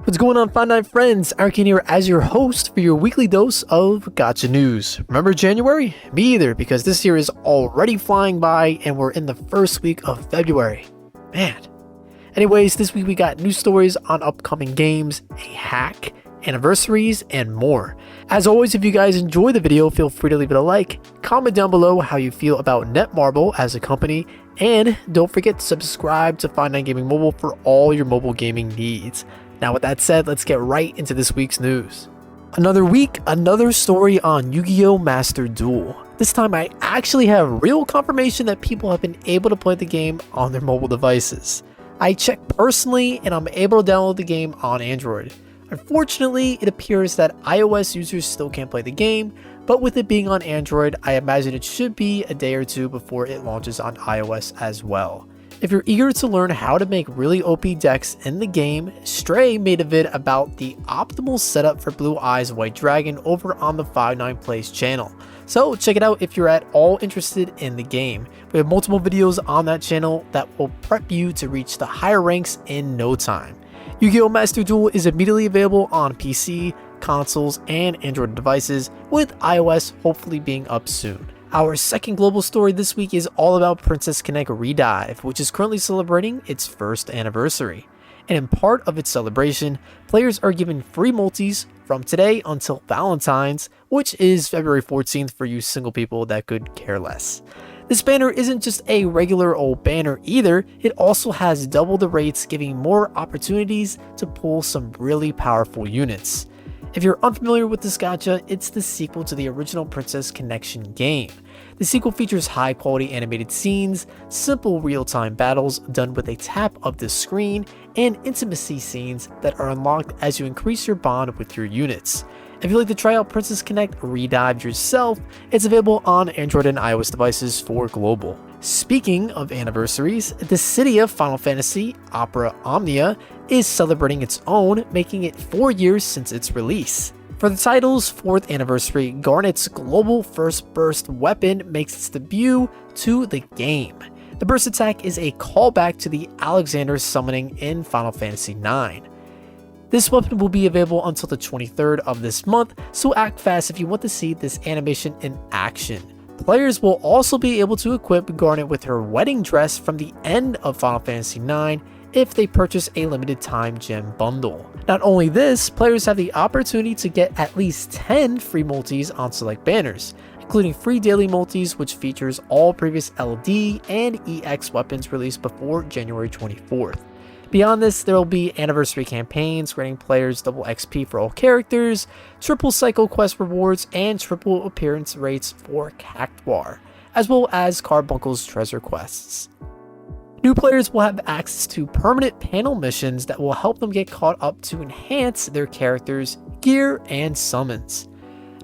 What's going on, Fine Nine friends? Ironcane here as your host for your weekly dose of gacha news. Remember January? Me either, because this year is already flying by and we're in the first week of February. Man. Anyways, this week we got news stories on upcoming games, a hack, anniversaries, and more. As always, if you guys enjoy the video, feel free to leave it a like, comment down below how you feel about Netmarble as a company, and don't forget to subscribe to Fine Nine Gaming Mobile for all your mobile gaming needs. Now with that said, let's get right into this week's news. Another week, another story on Yu-Gi-Oh! Master Duel. This time I actually have real confirmation that people have been able to play the game on their mobile devices. I checked personally and I'm able to download the game on Android. Unfortunately, it appears that iOS users still can't play the game, but with it being on Android, I imagine it should be a day or two before it launches on iOS as well. If you're eager to learn how to make really OP decks in the game, Stray made a vid about the optimal setup for Blue Eyes White Dragon over on the 5-9 Plays channel. So check it out if you're at all interested in the game. We have multiple videos on that channel that will prep you to reach the higher ranks in no time. Yu-Gi-Oh! Master Duel is immediately available on PC, consoles, and Android devices, with iOS hopefully being up soon. Our second global story this week is all about Princess Connect Redive, which is currently celebrating its first anniversary. And in part of its celebration, players are given free multis from today until Valentine's, which is February 14th for you single people that could care less. This banner isn't just a regular old banner either, it also has double the rates, giving more opportunities to pull some really powerful units. If you're unfamiliar with this gacha, it's the sequel to the original Princess Connection game. The sequel features high quality animated scenes, simple real-time battles done with a tap of the screen, and intimacy scenes that are unlocked as you increase your bond with your units. If you'd like to try out Princess Connect Redive yourself, it's available on Android and iOS devices for global. Speaking of anniversaries, the city of Final Fantasy, Opera Omnia, is celebrating its own, making it 4 years since its release. For the title's 4th anniversary, Garnet's global first burst weapon makes its debut to the game. The burst attack is a callback to the Alexander summoning in Final Fantasy IX. This weapon will be available until the 23rd of this month, so act fast if you want to see this animation in action. Players will also be able to equip Garnet with her wedding dress from the end of Final Fantasy IX if they purchase a limited time gem bundle. Not only this, players have the opportunity to get at least 10 free multis on select banners, including free daily multis which features all previous LD and EX weapons released before January 24th. Beyond this, there will be anniversary campaigns granting players double XP for all characters, triple cycle quest rewards, and triple appearance rates for Cactuar, as well as Carbuncle's treasure quests. New players will have access to permanent panel missions that will help them get caught up to enhance their characters' gear and summons.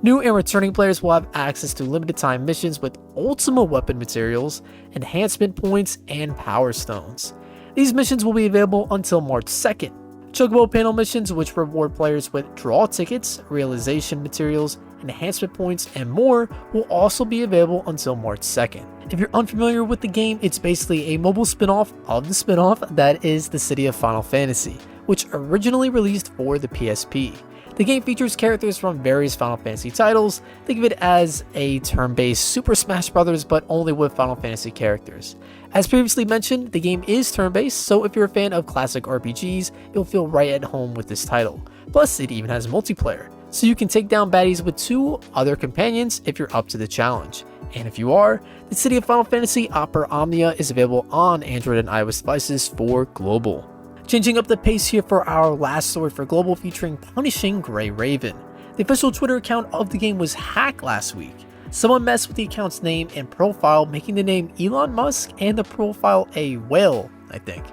New and returning players will have access to limited time missions with Ultima weapon materials, enhancement points, and power stones. These missions will be available until March 2nd. Chocobo panel missions, which reward players with draw tickets, realization materials, enhancement points, and more, will also be available until March 2nd. If you're unfamiliar with the game, it's basically a mobile spin-off of the spin-off that is the City of Final Fantasy, which originally released for the PSP. The game features characters from various Final Fantasy titles. Think of it as a turn-based Super Smash Bros., but only with Final Fantasy characters. As previously mentioned, the game is turn-based, so if you're a fan of classic RPGs, you'll feel right at home with this title. Plus, it even has multiplayer, so you can take down baddies with 2 other companions if you're up to the challenge. And if you are, the City of Final Fantasy Opera Omnia is available on Android and iOS devices for global. Changing up the pace here for our last story for global, featuring Punishing Grey Raven. The official Twitter account of the game was hacked last week. Someone messed with the account's name and profile, making the name Elon Musk and the profile a whale, I think.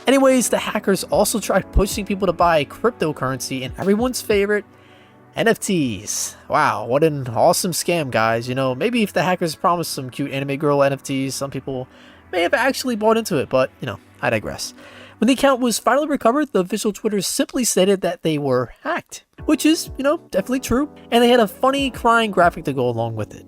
Anyways, the hackers also tried pushing people to buy cryptocurrency and everyone's favorite, NFTs. Wow, what an awesome scam, guys. You know, maybe if the hackers promised some cute anime girl NFTs, some people may have actually bought into it, but, you know, I digress. When the account was finally recovered, the official Twitter simply stated that they were hacked, which is, you know, definitely true, and they had a funny crying graphic to go along with it.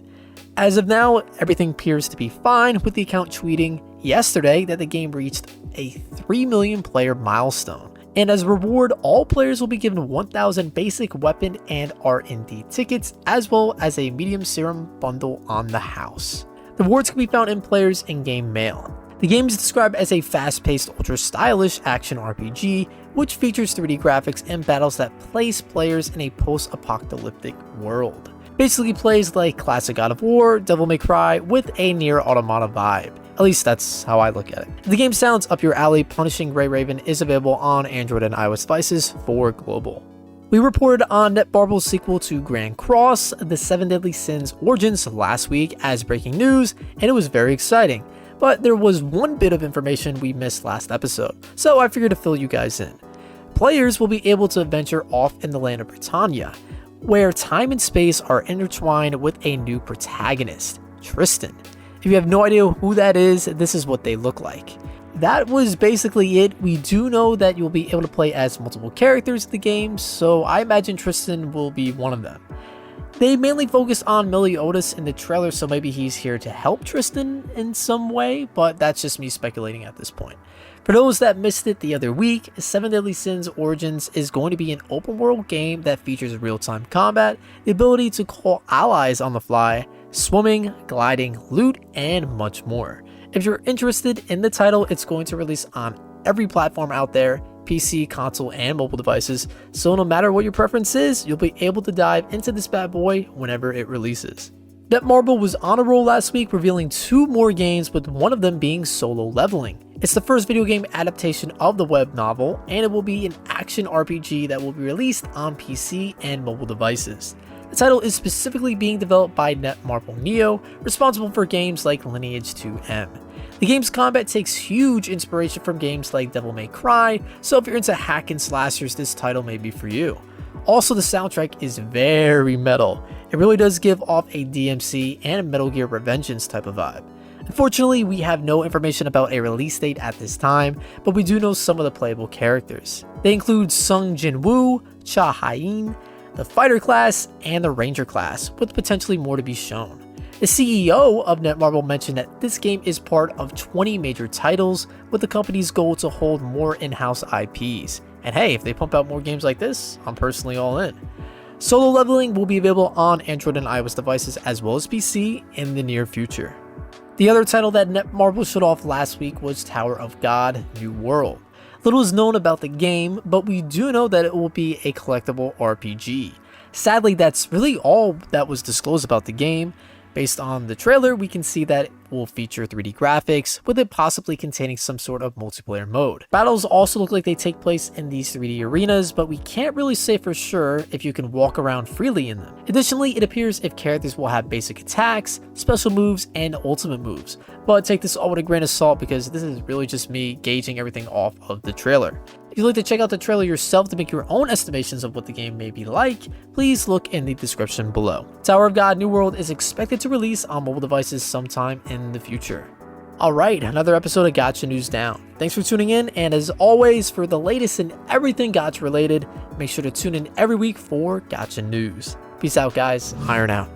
As of now, everything appears to be fine, with the account tweeting yesterday that the game reached a 3 million player milestone. And as a reward, all players will be given 1,000 basic weapon and R&D tickets, as well as a medium serum bundle on the house. The rewards can be found in players' in-game mail. The game is described as a fast-paced, ultra-stylish action RPG, which features 3D graphics and battles that place players in a post-apocalyptic world. Basically plays like classic God of War, Devil May Cry, with a Nier Automata vibe. At least that's how I look at it. If the game sounds up your alley, Punishing Gray Raven is available on Android and iOS devices for global. We reported on Netmarble's sequel to Grand Cross, The 7 Deadly Sins Origins last week as breaking news, and it was very exciting. But there was one bit of information we missed last episode, so I figured to fill you guys in. Players will be able to venture off in the land of Britannia, where time and space are intertwined with a new protagonist, Tristan. If you have no idea who that is, this is what they look like. That was basically it. We do know that you'll be able to play as multiple characters in the game, so I imagine Tristan will be one of them. They mainly focus on Meliodas in the trailer, so maybe he's here to help Tristan in some way, but that's just me speculating at this point. For those that missed it the other week, 7 Deadly Sins Origins is going to be an open world game that features real-time combat, the ability to call allies on the fly, swimming, gliding, loot, and much more. If you're interested in the title, it's going to release on every platform out there, PC, console, and mobile devices, so no matter what your preference is, you'll be able to dive into this bad boy whenever it releases. Netmarble was on a roll last week, revealing 2 more games, with one of them being Solo Leveling. It's the first video game adaptation of the web novel, and it will be an action RPG that will be released on PC and mobile devices. The title is specifically being developed by Netmarble Neo, responsible for games like Lineage 2M. The game's combat takes huge inspiration from games like Devil May Cry, so if you're into hack and slashers, this title may be for you. Also, the soundtrack is very metal. It really does give off a DMC and a Metal Gear Revengeance type of vibe. Unfortunately, we have no information about a release date at this time, but we do know some of the playable characters. They include Sung Jin Woo, Cha Hain, the Fighter class, and the Ranger class, with potentially more to be shown. The CEO of Netmarble mentioned that this game is part of 20 major titles, with the company's goal to hold more in-house IPs. And hey, if they pump out more games like this, I'm personally all in. Solo Leveling will be available on Android and iOS devices as well as PC in the near future. The other title that Netmarble showed off last week was Tower of God: New World. Little is known about the game, but we do know that it will be a collectible RPG. Sadly, that's really all that was disclosed about the game. Based on the trailer, we can see that it will feature 3D graphics, with it possibly containing some sort of multiplayer mode. Battles also look like they take place in these 3D arenas, but we can't really say for sure if you can walk around freely in them. Additionally, it appears if characters will have basic attacks, special moves, and ultimate moves. But take this all with a grain of salt, because this is really just me gauging everything off of the trailer. If you'd like to check out the trailer yourself to make your own estimations of what the game may be like, please look in the description below. Tower of God: New World is expected to release on mobile devices sometime in the future. Alright, another episode of Gacha News down. Thanks for tuning in, and as always, for the latest in everything Gacha related, make sure to tune in every week for Gacha News. Peace out, guys. Iron out.